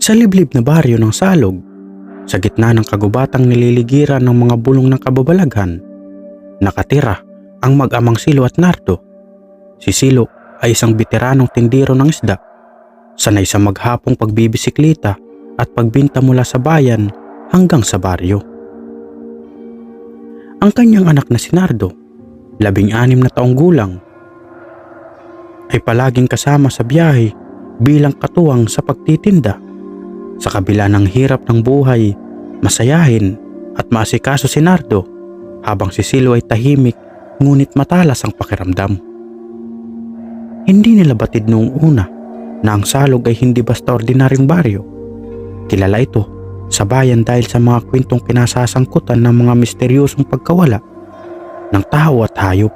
Sa liblib na baryo ng Salog, sa gitna ng kagubatang nililigiran ng mga bulong ng kababalaghan, nakatira ang mag-amang Silo at Nardo. Si Silo ay isang veteranong tindero ng isda, sanay sa maghapong pagbibisikleta at pagbinta mula sa bayan hanggang sa baryo. Ang kanyang anak na si Nardo, 16 na taong gulang, ay palaging kasama sa biyahe bilang katuwang sa pagtitinda. Sa kabila ng hirap ng buhay, masayahin at maasikaso si Nardo habang si Silo ay tahimik ngunit matalas ang pakiramdam. Hindi nila batid noong una na ang Salog ay hindi basta ordinaryong baryo. Kilala ito sa bayan dahil sa mga kwentong kinasasangkutan ng mga misteryosong pagkawala ng tao at hayop.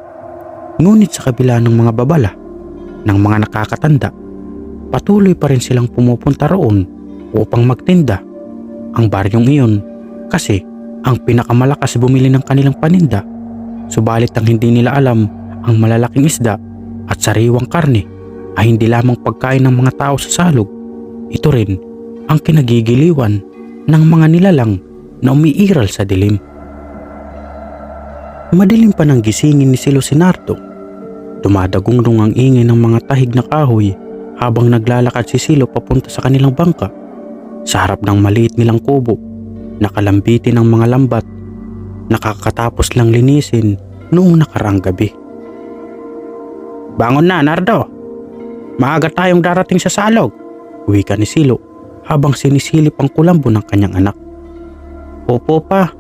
Ngunit sa kabila ng mga babala ng mga nakakatanda, patuloy pa rin silang pumupunta roon upang magtinda. Ang baryong iyon kasi ang pinakamalakas bumili ng kanilang paninda, subalit ang hindi nila alam, ang malalaking isda at sariwang karne ay hindi lamang pagkain ng mga tao sa Salog. Ito rin ang kinagigiliwan ng mga nilalang na umiiral sa dilim. Madilim pa nang gisingin ni Silo si Nardo. Dumadagundong ang ingay ng mga tahig na kahoy habang naglalakad si Silo papunta sa kanilang bangka. Sa harap ng maliit nilang kubo, nakalambitin ang mga lambat, nakakatapos lang linisin noong nakaraang gabi. "Bangon na, Nardo! Maaga tayong darating sa Salog," wika ni Silo habang sinisilip ang kulambo ng kanyang anak. "Opo pa,"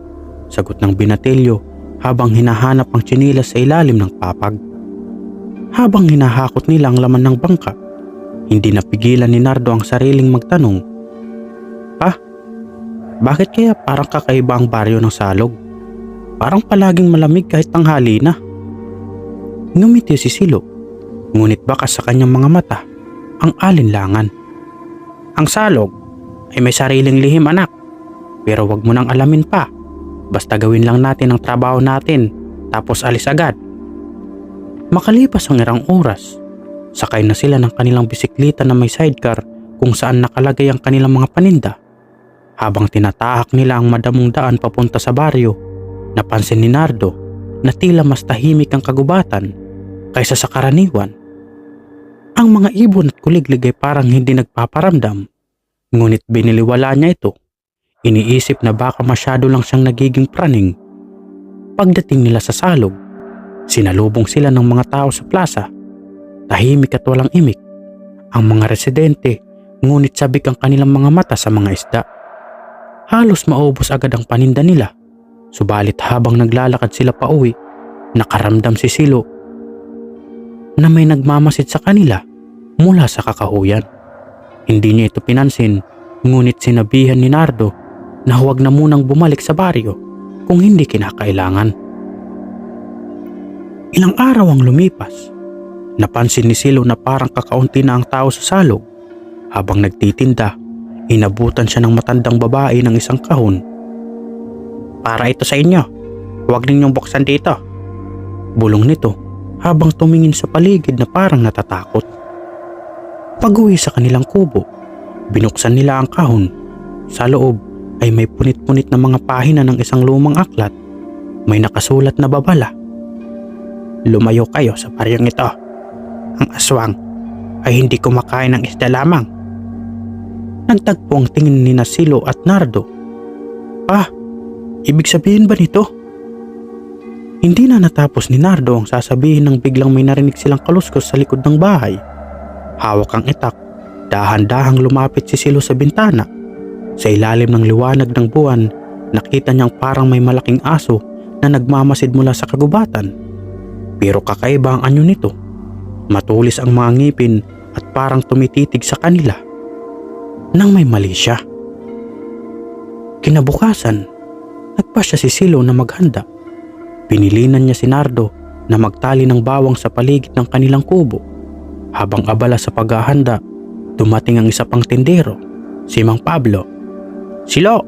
sagot ng binatilyo habang hinahanap ang tsinelas sa ilalim ng papag. Habang hinahakot nila ang laman ng bangka, hindi napigilan ni Nardo ang sariling magtanong, "Pa, bakit kaya parang kakaiba ang baryo ng Salog? Parang palaging malamig kahit tanghali na." Ngumiti si Silo, ngunit bakas sa kanyang mga mata ang alinlangan. "Ang Salog ay may sariling lihim, anak. Pero wag mo nang alamin pa. Basta gawin lang natin ang trabaho natin, tapos alis agad." Makalipas ang ilang oras, sakay na sila ng kanilang bisikleta na may sidecar kung saan nakalagay ang kanilang mga paninda. Habang tinatahak nila ang madamong daan papunta sa baryo, napansin ni Nardo na tila mas tahimik ang kagubatan kaysa sa karaniwan. Ang mga ibon at kuliglig ay parang hindi nagpaparamdam, ngunit biniliwala niya ito. Iniisip na baka masyado lang siyang nagiging praning. Pagdating nila sa Salog, sinalubong sila ng mga tao sa plaza. Tahimik at walang imik ang mga residente, ngunit sabik ang kanilang mga mata sa mga isda. Halos maubos agad ang paninda nila, subalit habang naglalakad sila pauwi, nakaramdam si Silo na may nagmamasid sa kanila mula sa kakahuyan. Hindi niya ito pinansin, ngunit sinabihan ni Nardo na huwag na munang bumalik sa baryo kung hindi kinakailangan. Ilang araw ang lumipas. Napansin ni Silo na parang kakaunti na ang tao sa Salog. Habang nagtitinda, inabutan siya ng matandang babae ng isang kahon. "Para ito sa inyo. Huwag ninyong buksan dito," bulong nito habang tumingin sa paligid na parang natatakot. Pag-uwi sa kanilang kubo, binuksan nila ang kahon. Sa loob ay may punit-punit na mga pahina ng isang lumang aklat. May nakasulat na babala, "Lumayo kayo sa baryong ito. Ang aswang ay hindi kumakain ng isda lamang." Nagtagpo ang tingin ni Silo at Nardo. "Pa, ibig sabihin ba nito?" Hindi na natapos ni Nardo ang sasabihin nang biglang may narinig silang kaluskos sa likod ng bahay. Hawak ang itak, dahan-dahang lumapit si Silo sa bintana. Sa ilalim ng liwanag ng buwan, nakita niyang parang may malaking aso na nagmamasid mula sa kagubatan. Pero kakaiba ang anyo nito. Matulis ang mga ngipin at parang tumititig sa kanila nang may mali siya. Kinabukasan, nagpasya si Silo na maghanda. Pinilinan niya si Nardo na magtali ng bawang sa paligid ng kanilang kubo. Habang abala sa paghahanda, dumating ang isa pang tindero, si Mang Pablo. "Silo,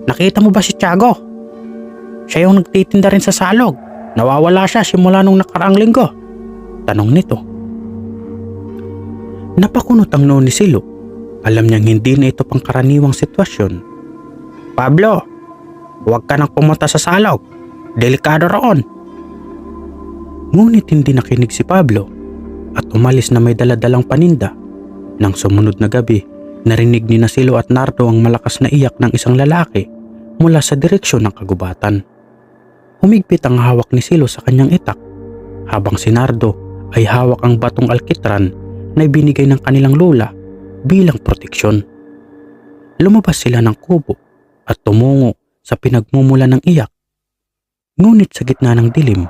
nakita mo ba si Tiago? Siya yung nagtitinda rin sa Salog. Nawawala siya simula nung nakaraang linggo," tanong nito. Napakunot ang noo ni Silo Alam niyang hindi na ito pangkaraniwang sitwasyon. "Pablo, huwag ka nang pumunta sa salog. Delikado roon." Ngunit hindi nakinig si Pablo at umalis na may daladalang paninda. Nang sumunod na gabi, narinig ni Silo at Nardo ang malakas na iyak ng isang lalaki mula sa direksyon ng kagubatan. Humigpit ang hawak ni Silo sa kanyang itak, habang si Nardo ay hawak ang batong alkitran na ibinigay ng kanilang lola bilang proteksyon. Lumabas sila ng kubo at tumungo sa pinagmumula ng iyak. Ngunit sa gitna ng dilim,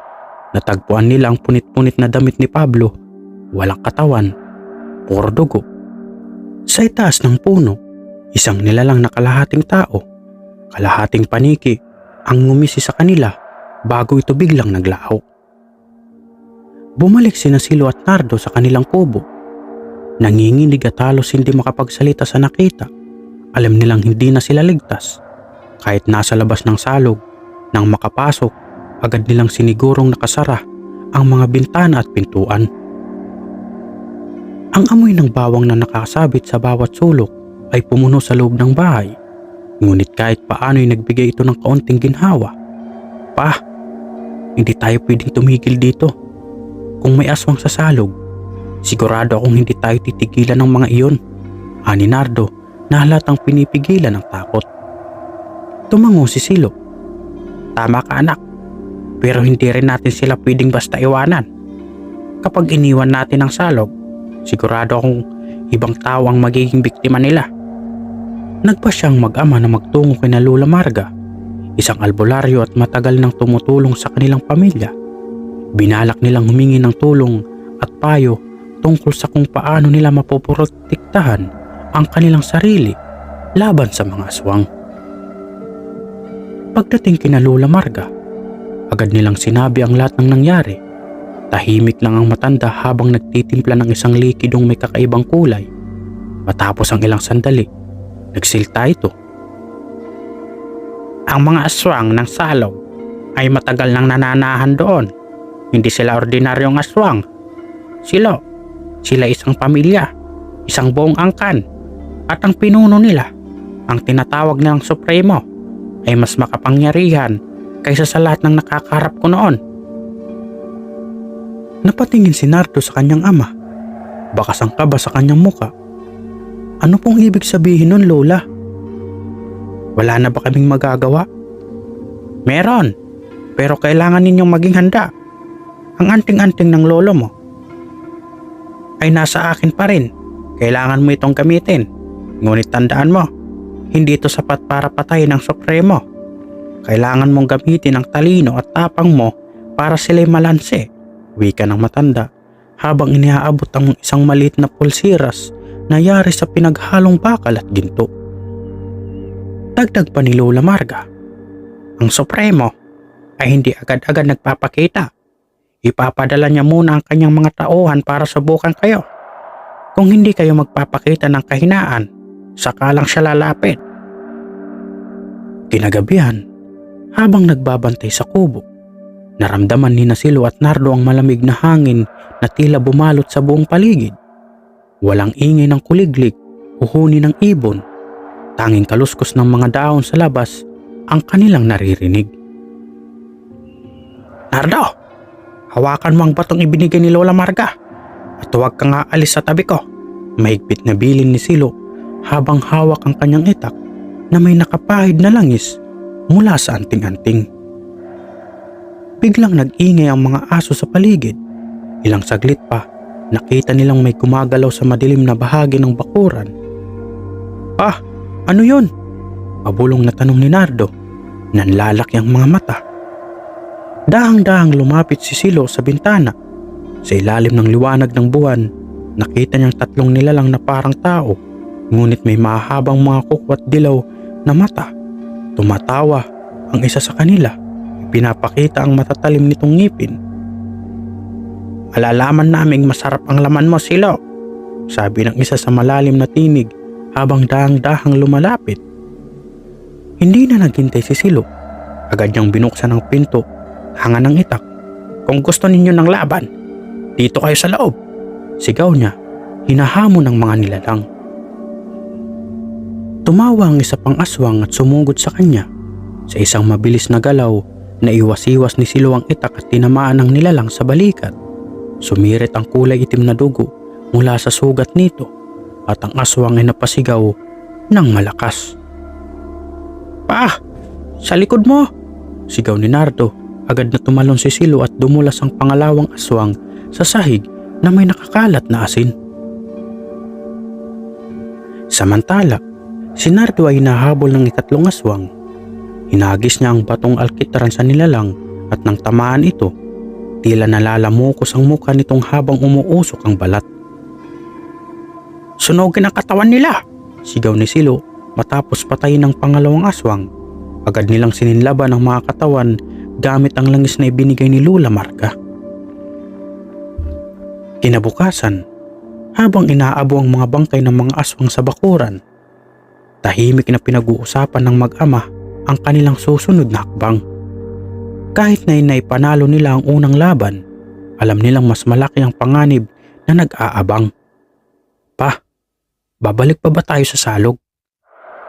natagpuan nila ang punit-punit na damit ni Pablo. Walang katawan, puro dugo. Sa itaas ng puno, isang nilalang na kalahating tao, kalahating paniki ang ngumisi sa kanila bago ito biglang naglaho. Bumalik sina Silo at Nardo sa kanilang kubo. Nanginginig at halos hindi makapagsalita sa nakita. Alam nilang hindi na sila ligtas. Kahit nasa labas ng salog, nang makapasok, agad nilang sinigurong nakasara ang mga bintana at pintuan. Ang amoy ng bawang na nakasabit sa bawat sulok ay pumuno sa loob ng bahay. Ngunit kahit paano'y nagbigay ito ng kaunting ginhawa. "Pa, hindi tayo pwedeng tumigil dito. Kung may aswang sa salog, sigurado akong hindi tayo titigilan ng mga iyon," ani Nardo na halatang pinipigilan ng takot. Tumango si Silo. "Tama ka anak, pero hindi rin natin sila pwedeng basta iwanan. Kapag iniwan natin ang salog, sigurado akong ibang tao ang magiging biktima nila." Nagpa siyang mag-ama na magtungo kina Lola Marga, isang albularyo at matagal nang tumutulong sa kanilang pamilya. Binalak nilang humingi ng tulong at payo tungkol sa kung paano nila mapoprotektahan ang kanilang sarili laban sa mga aswang. Pagdating kina Lola Marga, agad nilang sinabi ang lahat ng nangyari. Tahimik lang ang matanda habang nagtitimpla ng isang likidong may kakaibang kulay. Matapos ang ilang sandali, nagsilta ito. "Ang mga aswang ng salog ay matagal nang nananahan doon. Hindi sila ordinaryong aswang. Sila isang pamilya, isang buong angkan. At ang pinuno nila, ang tinatawag nilang Supremo, ay mas makapangyarihan kaysa sa lahat ng nakakaharap ko noon." Napatingin si Nardo sa kanyang ama. Bakas ang kaba sa kanyang muka. "Ano pong ibig sabihin nun, Lola? Wala na ba kaming magagawa?" "Meron, pero kailangan ninyong maging handa. Ang anting-anting ng lolo mo ay nasa akin pa rin. Kailangan mo itong gamitin. Ngunit tandaan mo, hindi ito sapat para patayin ang Supremo. Kailangan mong gamitin ang talino at tapang mo para sila'y malanse," wika ng matanda habang iniaabot ang isang maliit na pulsiras na yari sa pinaghalong bakal at ginto. Dagdag pa ni Lola Marga, "Ang Supremo ay hindi agad-agad nagpapakita. Ipapadala niya muna ang kanyang mga tauhan para subukan kayo. Kung hindi kayo magpapakita ng kahinaan, saka lang siya lalapit." Kinagabihan, habang nagbabantay sa kubo, naramdaman ni Silo at Nardo ang malamig na hangin na tila bumalot sa buong paligid. Walang ingay ng kuliglig o huni ng ibon. Tanging kaluskos ng mga dahon sa labas ang kanilang naririnig. "Nardo, hawakan mo ang batong ibinigay ni Lola Marga at huwag kang aalis sa tabi ko," mahigpit na bilin ni Silo habang hawak ang kanyang itak na may nakapahid na langis mula sa anting-anting. Biglang nag-ingay ang mga aso sa paligid. Ilang saglit pa, nakita nilang may gumagalaw sa madilim na bahagi ng bakuran. "Ah, ano yun?" Pabulong na tanong ni Nardo. Nanlalaki ang mga mata. Dahang-dahang lumapit si Silo sa bintana. Sa ilalim ng liwanag ng buwan, nakita niyang tatlong nilalang na parang tao, ngunit may mahabang mga kuko at dilaw na mata. Tumatawa ang isa sa kanila. Pinapakita ang matatalim nitong ngipin. "Malalaman naming masarap ang laman mo, Silo," sabi ng isa sa malalim na tinig habang dahang-dahang lumalapit. Hindi na naghintay si Silo. Agad niyang binuksan ang pinto, hanga ng itak. "Kung gusto ninyo ng laban, dito kayo sa loob," sigaw niya, hinahamon ng mga nilalang. Tumawa ang isa pang aswang at sumugod sa kanya. Sa isang mabilis na galaw, naiwas-iwas ni Silo ang itak at tinamaan ng nilalang sa balikat. Sumirit ang kulay itim na dugo mula sa sugat nito at ang aswang ay napasigaw ng malakas. "Pa! Sa likod mo!" sigaw ni Nardo. Agad na tumalon si Silo at dumulas ang pangalawang aswang sa sahig na may nakakalat na asin. Samantala, si Nardo ay nahabol ng ikatlong aswang. Hinagis niya ang batong alkitran sa nilalang at nang tamaan ito, tila nalalamukos ang mukha nitong habang umuusok ang balat. "Sunugin ang katawan nila!" sigaw ni Silo matapos patayin ng pangalawang aswang. Agad nilang sininlaban ang mga katawan gamit ang langis na ibinigay ni Lola Marga. Kinabukasan, habang inaabo ang mga bangkay ng mga aswang sa bakuran, tahimik na pinag-uusapan ng mag-ama ang kanilang susunod na hakbang. Kahit na inaipanalo nila ang unang laban, alam nilang mas malaki ang panganib na nag-aabang. "Pa, babalik pa ba tayo sa salog?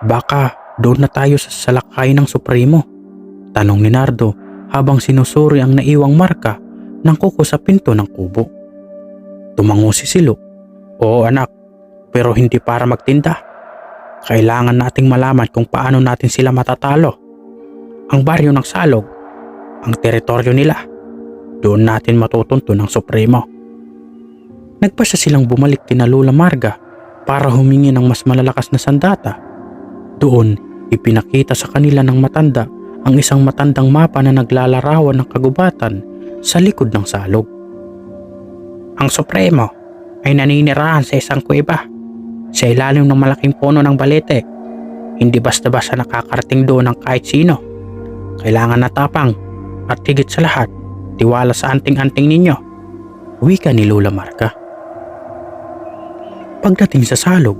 Baka doon na tayo sa salakay ng Supremo?" tanong ni Nardo habang sinusuri ang naiwang marka ng kuko sa pinto ng kubo. Tumango si Silo. "Oo anak, pero hindi para magtinda. Kailangan nating malaman kung paano natin sila matatalo. Ang baryo ng Salog, ang teritoryo nila. Doon natin matutunto ng Supremo." Nagpasya silang bumalik kina Lola Marga para humingi ng mas malalakas na sandata. Doon, ipinakita sa kanila ng matanda ang isang matandang mapa na naglalarawan ng kagubatan sa likod ng salog. "Ang Supremo ay naninirahan sa isang kuweba sa ilalim ng malaking puno ng balete. Hindi basta-basta nakakarating doon ng kahit sino. Kailangan na tapang at higit sa lahat, tiwala sa anting-anting ninyo," wika ni Lola Marga. Pagdating sa salog,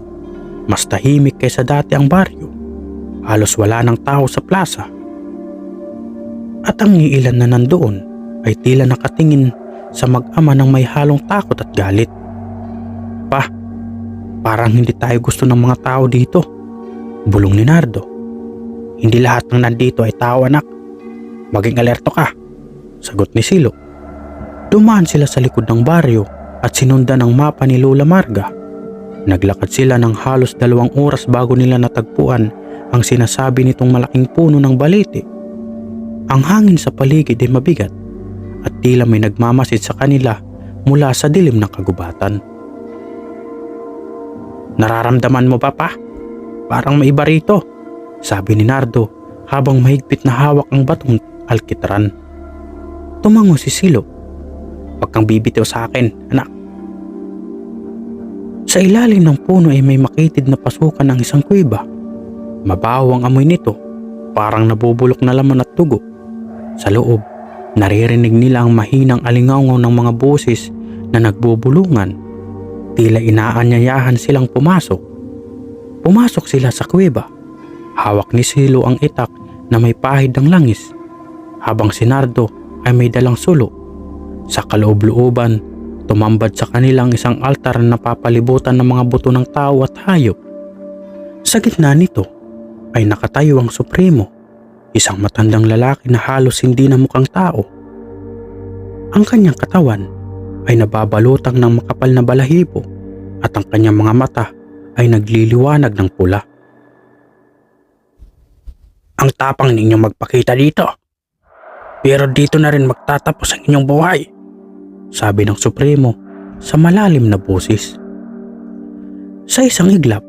mas tahimik kaysa dati ang baryo. Halos wala ng tao sa plaza. At ang iilan na nandoon ay tila nakatingin sa mag-ama ng may halong takot at galit. "Pa, parang hindi tayo gusto ng mga tao dito," bulong ni Nardo. "Hindi lahat ng nandito ay tao anak. Maging alerto ka," sagot ni Silo. Dumaan sila sa likod ng baryo at sinundan ang mapa ni Lola Marga. Naglakad sila ng halos 2 oras bago nila natagpuan ang sinasabi nitong malaking puno ng balete. Ang hangin sa paligid ay mabigat at tila may nagmamasid sa kanila mula sa dilim ng kagubatan. "Nararamdaman mo ba pa? Parang may iba rito," sabi ni Nardo habang mahigpit na hawak ang batong alkitran. Tumango si Silo. "Huwag kang bibitiw sa akin, anak." Sa ilalim ng puno ay may makitid na pasukan ng isang kuweba. Mabaho ang amoy nito, parang nabubulok na laman at dugo. Sa loob, naririnig nila ang mahinang alingaungaw ng mga boses na nagbubulungan. Tila inaanyayahan silang pumasok. Pumasok sila sa kuweba. Hawak ni Silo ang itak na may pahid ng langis, habang si Nardo ay may dalang sulo. Sa kaloob-looban, tumambad sa kanilang isang altar na napapalibutan ng mga buto ng tao at hayop. Sa gitna nito ay nakatayo ang Supremo, isang matandang lalaki na halos hindi na mukhang tao. Ang kanyang katawan ay nababalutang ng makapal na balahibo at ang kanyang mga mata ay nagliliwanag ng pula. "Ang tapang ninyong magpakita dito. Pero dito na rin magtatapos ang inyong buhay," sabi ng Supremo sa malalim na boses. Sa isang iglap,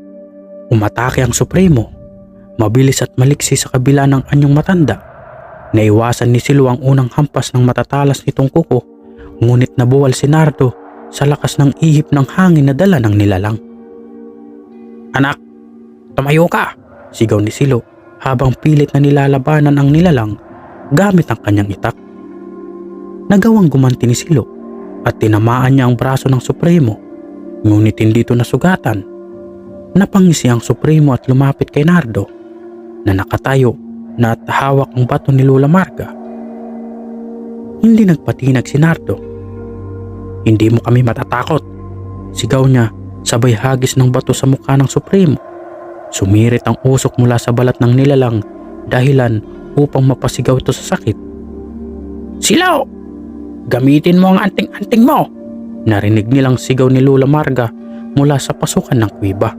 umatake ang Supremo. Mabilis at maliksi sa kabila ng anyong matanda. Naiwasan ni Silo ang unang hampas ng matatalas nitong kuko, ngunit nabuwal si Nardo sa lakas ng ihip ng hangin na dala ng nilalang. "Anak, tumayo ka!" sigaw ni Silo habang pilit na nilalabanan ang nilalang gamit ang kanyang itak. Nagawang gumanti ni Silo at tinamaan niya ang braso ng Supremo, ngunit hindi ito nasugatan. Napangisi ang Supremo at lumapit kay Nardo na nakatayo na at hawak ang bato ni Lola Marga. Hindi nagpatinag si Nardo. "Hindi mo kami matatakot," sigaw niya sabay hagis ng bato sa mukha ng Supremo. Sumirit ang usok mula sa balat ng nilalang dahilan upang mapasigaw ito sa sakit. "Silaw! Gamitin mo ang anting-anting mo!" Narinig nilang sigaw ni Lola Marga mula sa pasukan ng kuweba.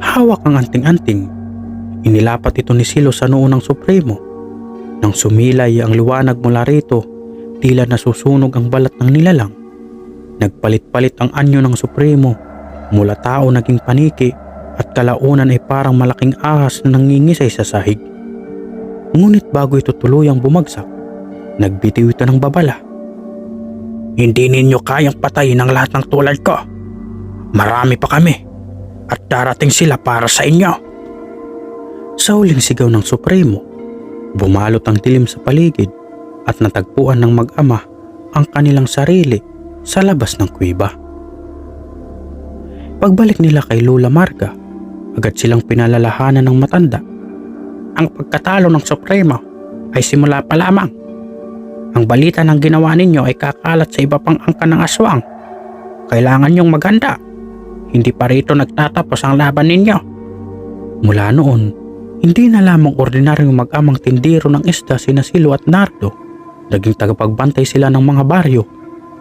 Hawak ang anting-anting. Inilapat ito ni Silo sa noo ng Supremo. Nang sumilay ang liwanag mula rito, tila nasusunog ang balat ng nilalang. Nagpalit-palit ang anyo ng Supremo, mula tao naging paniki at kalaunan ay parang malaking ahas na nangingisay sa sahig. Ngunit bago ito tuluyang bumagsak, nagbitiw ito ng babala. "Hindi ninyo kayang patayin ang lahat ng tulad ko. Marami pa kami at darating sila para sa inyo." Sa huling sigaw ng Supremo, bumalot ang dilim sa paligid at natagpuan ng mag-ama ang kanilang sarili sa labas ng kuweba. Pagbalik nila kay Lola Marga, agad silang pinalalahanan ng matanda. "Ang pagkatalo ng Supremo ay simula pa lamang. Ang balita ng ginawa ninyo ay kakalat sa iba pang angkan ng aswang. Kailangan niyong maghanda. Hindi pa rito nagtatapos ang laban ninyo." Mula noon, hindi na lamang ordinaryong mag-amang tindiro ng isda sina Silo at Nardo. Naging tagapagbantay sila ng mga baryo,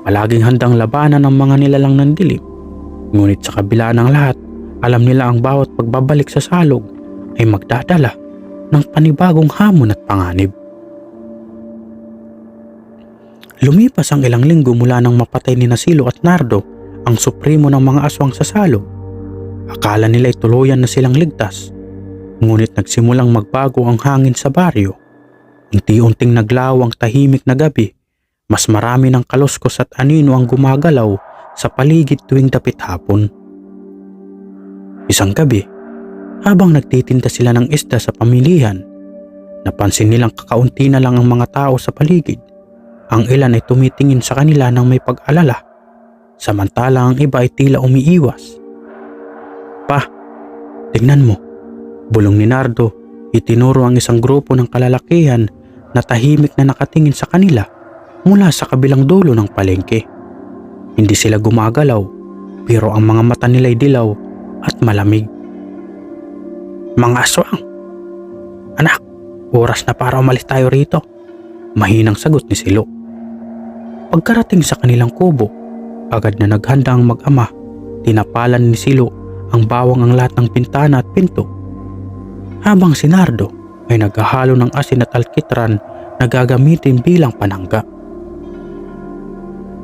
palaging handang labanan ng mga nilalang ng dilim. Ngunit sa kabila ng lahat, alam nila ang bawat pagbabalik sa salog ay magdadala ng panibagong hamon at panganib. Lumipas ang ilang linggo mula nang mapatay ni Silo at Nardo ang supremo ng mga aswang sa salog. Akala nila ay tuluyan na silang ligtas. Ngunit nagsimulang magbago ang hangin sa baryo. Unti-unting naglaw ang tahimik na gabi. Mas marami ng kaluskos at anino ang gumagalaw sa paligid tuwing dapit hapon. Isang gabi, habang nagtitinda sila ng isda sa pamilihan, napansin nilang kakaunti na lang ang mga tao sa paligid. Ang ilan ay tumitingin sa kanila ng may pag-alala, samantala ang iba ay tila umiiwas. "Pa, tignan mo," bulong ni Nardo. Itinuro ang isang grupo ng kalalakihan na tahimik na nakatingin sa kanila mula sa kabilang dulo ng palengke. Hindi sila gumagalaw, pero ang mga mata nila ay dilaw at malamig. "Mga aswang! Anak, oras na para umalis tayo rito," mahinang sagot ni Silo. Pagkarating sa kanilang kubo, agad na naghanda ang mag-ama. Tinapalan ni Silo ang bawang ang lahat ng pintana at pinto, habang si Nardo ay naghahalo ng asin at alkitran na gagamitin bilang panangga.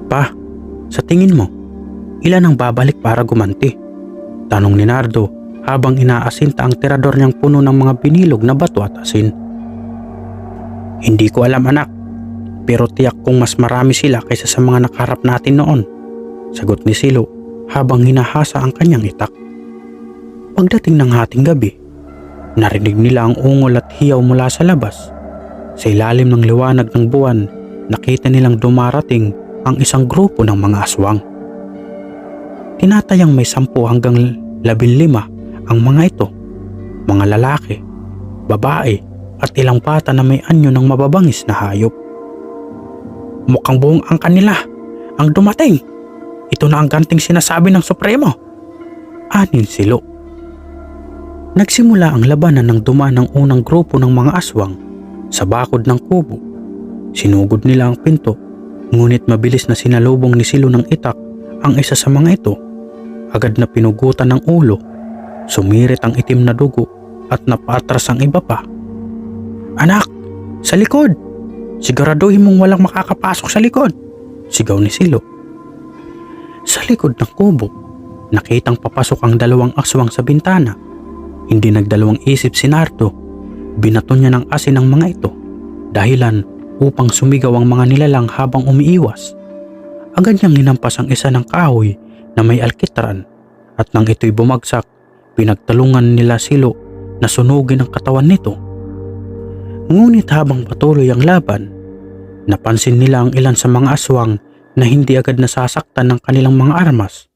"Pa, sa tingin mo, ilan ang babalik para gumanti?" tanong ni Nardo habang inaasinta ang tirador niyang puno ng mga binilog na bato at asin. "Hindi ko alam, anak, pero tiyak kong mas marami sila kaysa sa mga nakaharap natin noon," sagot ni Silo habang hinahasa ang kanyang itak. Pagdating ng hating gabi, narinig nila ang ungol at hiyaw mula sa labas. Sa ilalim ng liwanag ng buwan, nakita nilang dumarating ang isang grupo ng mga aswang. Tinatayang may 10 hanggang 15 ang mga ito, mga lalaki, babae at ilang bata na may anyo ng mababangis na hayop. "Mukhang buong angkan nila ang dumating. Ito na ang ganting sinasabi ng Supremo," anin Silo. Nagsimula ang labanan ng dumaan ng unang grupo ng mga aswang sa bakod ng kubo. Sinugod nila ang pinto, ngunit mabilis na sinalubong ni Silo ng itak ang isa sa mga ito. Agad na pinugutan ng ulo, sumirit ang itim na dugo at napaatras ang iba pa. "Anak, sa likod! Siguraduhin mong walang makakapasok sa likod!" sigaw ni Silo. Sa likod ng kubo, nakitang papasok ang 2 aswang sa bintana. Hindi nagdalawang isip si Nardo. Binato niya ng asin ang mga ito, dahilan upang sumigaw ang mga nilalang habang umiiwas. Agad niyang hinampas ang isa ng kahoy na may alkitran at nang ito'y bumagsak, pinagtalungan nila Silo na sunugin ang katawan nito. Ngunit habang patuloy ang laban, napansin nila ang ilan sa mga aswang na hindi agad nasasaktan ng kanilang mga armas.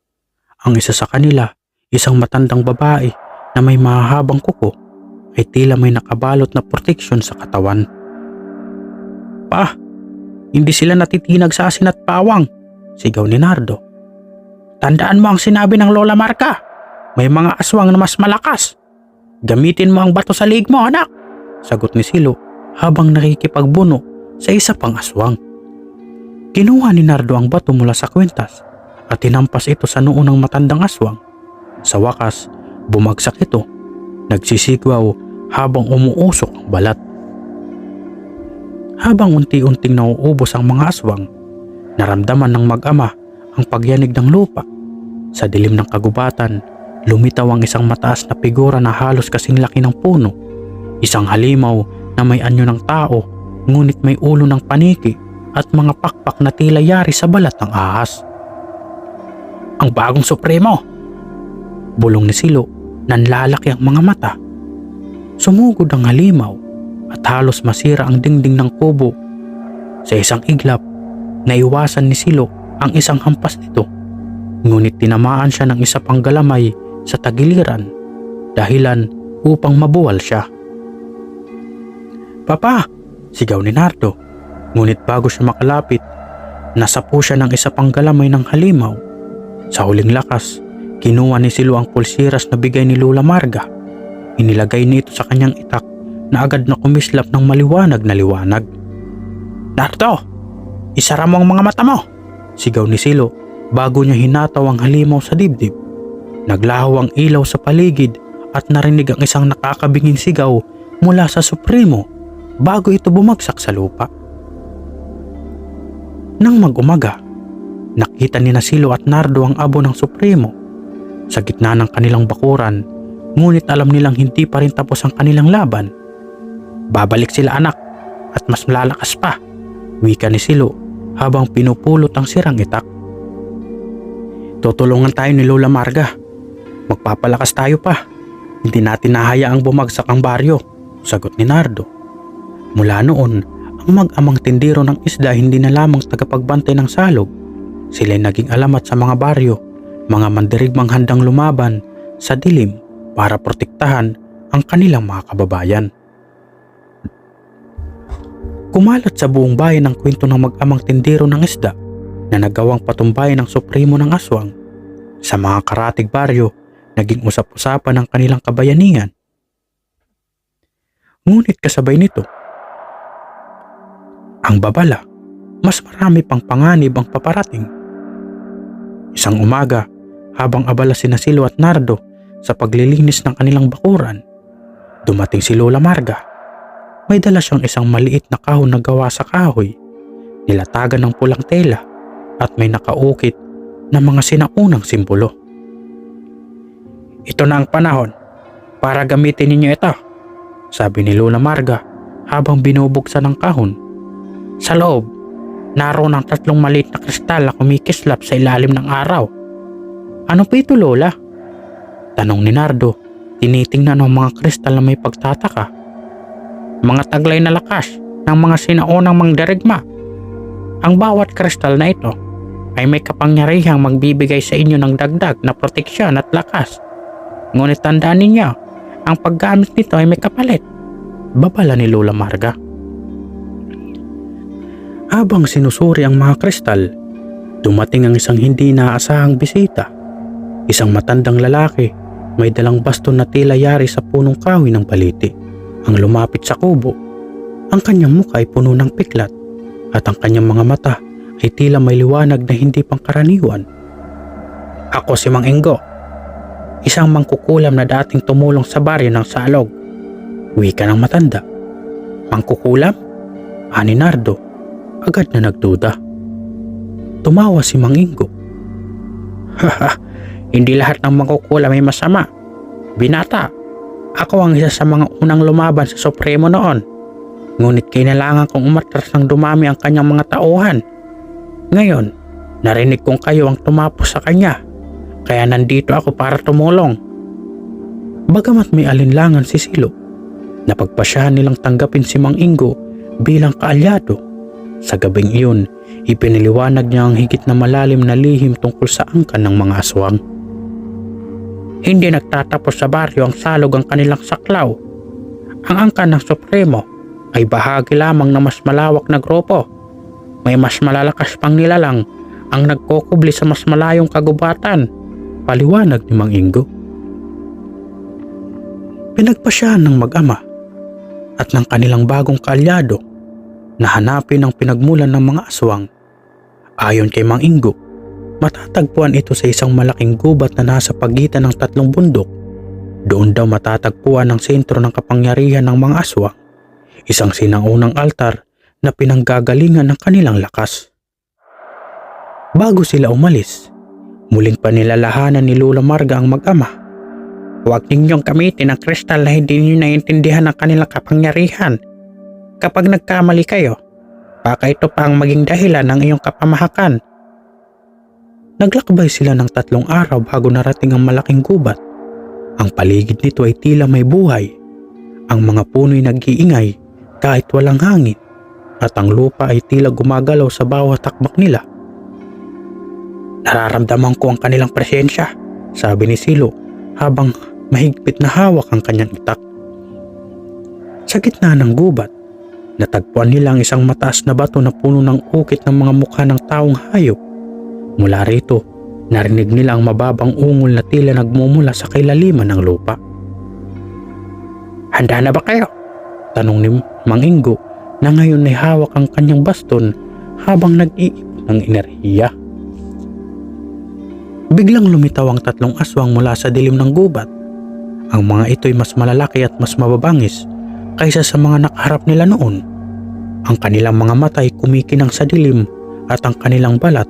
Ang isa sa kanila, isang matandang babae na may mahahabang kuko, ay tila may nakabalot na proteksyon sa katawan. "Pa, hindi sila natitinag sa asin at pawang," sigaw ni Nardo. "Tandaan mo ang sinabi ng Lola Marga. May mga aswang na mas malakas. Gamitin mo ang bato sa liig mo, anak, sagot ni Silo habang nakikipagbuno sa isa pang aswang. Kinuha ni Nardo ang bato mula sa kwintas at tinampas ito sa noo ng matandang aswang. Sa wakas, bumagsak ito, nagsisigwaw habang umuusok ang balat. Habang unti-unting nauubos ang mga aswang, naramdaman ng mag-ama ang pagyanig ng lupa. Sa dilim ng kagubatan, lumitaw ang isang mataas na figura na halos kasing laki ng puno. Isang halimaw na may anyo ng tao, ngunit may ulo ng paniki at mga pakpak na tila yari sa balat ng ahas. Ang bagong supremo! Bulong ni Silo, nanlalaki ang mga mata. Sumugod ang halimaw at halos masira ang dingding ng kubo. Sa isang iglap, naiwasan ni Silo ang isang hampas nito. Ngunit tinamaan siya ng isa pang galamay sa tagiliran, dahilan upang mabuwal siya. Papa! Sigaw ni Nardo. Ngunit bago siya makalapit, nasapo siya ng isa pang galamay ng halimaw. Sa huling lakas, kinuha ni Silo ang pulsiras na bigay ni Lola Marga. Inilagay niya ito sa kanyang itak na agad na kumislap ng maliwanag na liwanag. Nardo! Isara mo ang mga mata mo! Sigaw ni Silo bago niya hinataw ang halimaw sa dibdib. Naglaho ang ilaw sa paligid at narinig ang isang nakakabinging sigaw mula sa Supremo bago ito bumagsak sa lupa. Nang mag-umaga, nakita ni Silo at Nardo ang abo ng Supremo sa gitna ng kanilang bakuran, ngunit alam nilang hindi pa rin tapos ang kanilang laban. Babalik sila, anak, at mas malalakas pa, wika ni Silo habang pinupulot ang sirang itak. Tutulungan tayo ni Lola Marga. Magpapalakas tayo pa. Hindi natin nahayaang bumagsak ang baryo, sagot ni Nardo. Mula noon, ang mag-amang tindero ng isda hindi na lamang tagapagbantay ng salog. Sila'y naging alamat sa mga baryo, mga mandirigmang handang lumaban sa dilim para protektahan ang kanilang mga kababayan. Kumalat sa buong bayan ang kwento ng mag-amang tindero ng isda na nagawang patumbayan ng Supremo ng aswang. Sa mga karatig baryo, naging usap-usapan ang kanilang kabayanihan. Ngunit kasabay nito, ang babala, mas marami pang panganib ang paparating. Isang umaga, habang abala sina Silo at Nardo sa paglilinis ng kanilang bakuran, dumating si Lola Marga. May dala siyang isang maliit na kahon na gawa sa kahoy, nilatagan ng pulang tela at may nakaukit na mga sinaunang simbolo. Ito na ang panahon para gamitin ninyo ito, sabi ni Lola Marga habang binubuksan ang kahon. Sa loob, naroon ang 3 maliit na kristal na kumikislap sa ilalim ng araw. Ano pa ito, Lola? Tanong ni Nardo, tinitingnan ang mga kristal na may pagtataka. Mga taglay na lakas ng mga sinaunang mangdirigma. Ang bawat kristal na ito ay may kapangyarihang magbibigay sa inyo ng dagdag na proteksyon at lakas. Ngunit tandaan ninyo, ang paggamit nito ay may kapalit, babala ni Lola Marga. Habang sinusuri ang mga kristal, dumating ang isang hindi naaasahang bisita. Isang matandang lalaki, may dalang baston na tila yari sa punong kahoy ng baliti. Ang lumapit sa kubo, ang kanyang mukha ay puno ng piklat at ang kanyang mga mata ay tila may liwanag na hindi pangkaraniwan. Ako si Mang Ingo, isang mangkukulam na dating tumulong sa baryo ng Salog, wika ng matanda. Mangkukulam? Ani Nardo, agad na nagduda. Tumawa si Mang Ingo. Haha, hindi lahat ng mangkukulam ay masama. Binata, ako ang isa sa mga unang lumaban sa Supremo noon. Ngunit kailangan kong umatras ng dumami ang kanyang mga tauhan. Ngayon, narinig kong kayo ang tumapos sa kanya. Kaya nandito ako para tumulong. Bagamat may alinlangan si Silo, napagpasyahan nilang tanggapin si Mang Ingo bilang kaalyado. Sa gabing iyon, ipiniliwanag niya ang higit na malalim na lihim tungkol sa angkan ng mga aswang. Hindi nagtatapos sa baryo ang salog ang kanilang saklaw. Ang angkan ng Supremo ay bahagi lamang na mas malawak na grupo. May mas malalakas pang nilalang ang nagkukubli sa mas malayong kagubatan, paliwanag ni Mang Ingo. Pinagpasyahan ng mag-ama at ng kanilang bagong kaalyado na hanapin ang pinagmulan ng mga aswang. Ayon kay Mang Ingo, matatagpuan ito sa isang malaking gubat na nasa pagitan ng 3 bundok. Doon daw matatagpuan ang sentro ng kapangyarihan ng mga aswang, isang sinaunang altar na pinanggagalingan ng kanilang lakas. Bago sila umalis, muling panilalahanan ni Lola Marga ang mag-ama. Huwag ninyong gamitin ang kristal na hindi niyo naiintindihan ang kanilang kapangyarihan. Kapag nagkamali kayo, baka ito pa ang maging dahilan ng iyong kapamahakan. Naglakbay sila ng 3 araw bago narating ang malaking gubat. Ang paligid nito ay tila may buhay. Ang mga puno'y nag-iingay kahit walang hangin at ang lupa ay tila gumagalaw sa bawat takbak nila. Nararamdaman ko ang kanilang presensya, sabi ni Silo habang mahigpit na hawak ang kanyang itak. Sa gitna ng gubat, natagpuan nila ang isang mataas na bato na puno ng ukit ng mga mukha ng taong hayop. Mula rito, narinig nila ang mababang ungol na tila nagmumula sa kailaliman ng lupa. Handa na ba kayo? Tanong ni Mang Ingo na ngayon ay hawak ang kanyang baston habang nag-iipon ng enerhiya. Biglang lumitaw ang 3 aswang mula sa dilim ng gubat. Ang mga ito'y mas malalaki at mas mababangis kaysa sa mga nakaharap nila noon. Ang kanilang mga mata ay kumikinang sa dilim at ang kanilang balat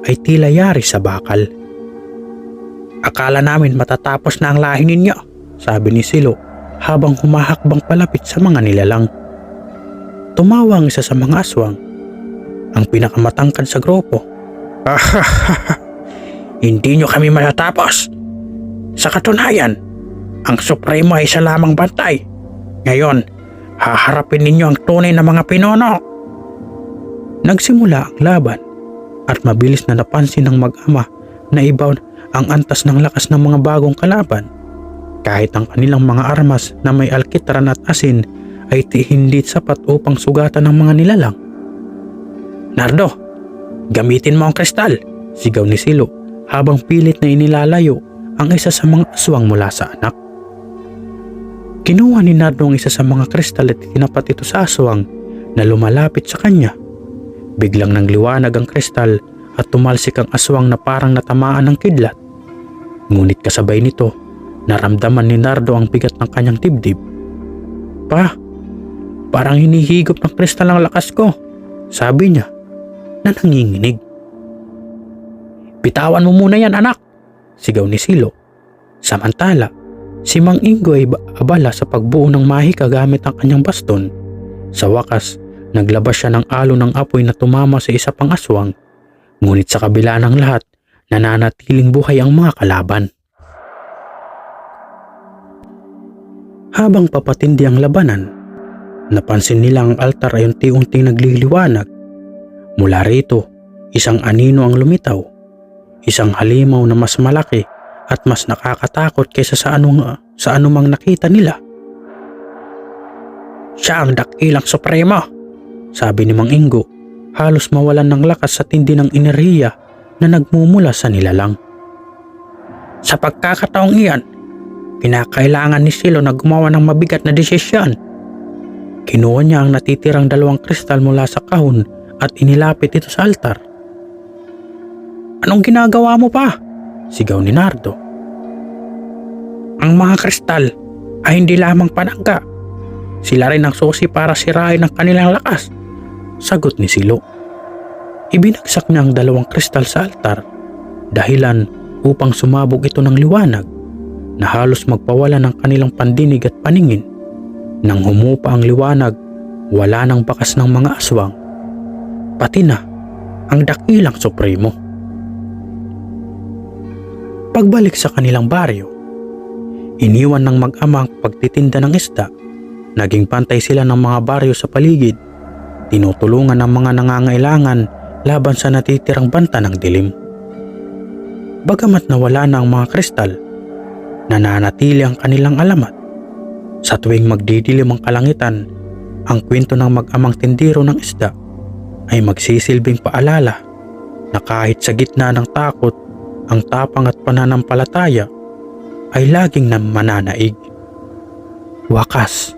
ay tila yari sa bakal. Akala namin matatapos na ang lahi ninyo, sabi ni Silo habang humahakbang palapit sa mga nilalang. Tumawa ang isa sa mga aswang, ang pinakamatangkad sa grupo. Hindi nyo kami matatapos. Sa katunayan, ang Supremo ay isa lamang bantay. Ngayon, haharapin ninyo ang tunay na mga pinuno. Nagsimula ang laban at mabilis na napansin ng mag-ama na iba ang antas ng lakas ng mga bagong kalaban. Kahit ang kanilang mga armas na may alkitran at asin ay hindi sapat upang sugatan ng mga nilalang. Nardo, gamitin mo ang kristal, sigaw ni Silo habang pilit na inilalayo ang isa sa mga aswang mula sa anak. Kinuha ni Nardo ang isa sa mga kristal at tinapat ito sa aswang na lumalapit sa kanya. Biglang nangliwanag ang kristal at tumalsik ang aswang na parang natamaan ng kidlat. Ngunit kasabay nito, naramdaman ni Nardo ang bigat ng kanyang dibdib. Parang hinihigop ng kristal ang lakas ko, sabi niya na nanginginig. Bitawan mo muna yan, anak, sigaw ni Silo. Samantala, si Mang Ingo ay abala sa pagbuo ng mahika gamit ang kanyang baston. Sa wakas, naglabas siya ng alo ng apoy na tumama sa isa pang aswang. Ngunit sa kabila ng lahat, nananatiling buhay ang mga kalaban. Habang papatindi ang labanan, napansin nila ang altar ay unti-unting nagliliwanag. Mula rito, isang anino ang lumitaw. Isang halimaw na mas malaki at mas nakakatakot kaysa sa anumang nakita nila. Siya ang dakilang Supremo, sabi ni Mang Ingo, halos mawalan ng lakas sa tindi ng enerhiya na nagmumula sa nilalang. Sa pagkakataong iyan, kinakailangan ni Silo na gumawa ng mabigat na desisyon. Kinuha niya ang natitirang 2 kristal mula sa kahon at inilapit ito sa altar. Anong ginagawa mo pa? Sigaw ni Nardo. Ang mga kristal ay hindi lamang panangga. Sila rin ang susi para sirain ang kanilang lakas, sagot ni Silo. Ibinagsak niya ang 2 kristal sa altar, dahilan upang sumabog ito ng liwanag na halos magpawala ng kanilang pandinig at paningin. Nang humupa ang liwanag, wala nang bakas ng mga aswang, pati na ang dakilang Supremo. Pagbalik sa kanilang baryo, iniwan ng mag-ama ang pagtitinda ng isda. Naging pantay sila ng mga baryo sa paligid, tinutulungan ng mga nangangailangan laban sa natitirang banta ng dilim. Bagamat nawala na ang mga kristal, nananatili ang kanilang alamat. Sa tuwing magdidilim ang kalangitan, ang kwento ng mag-amang tindero ng isda ay magsisilbing paalala na kahit sa gitna ng takot, ang tapang at pananampalataya ay laging mananaig. Wakas,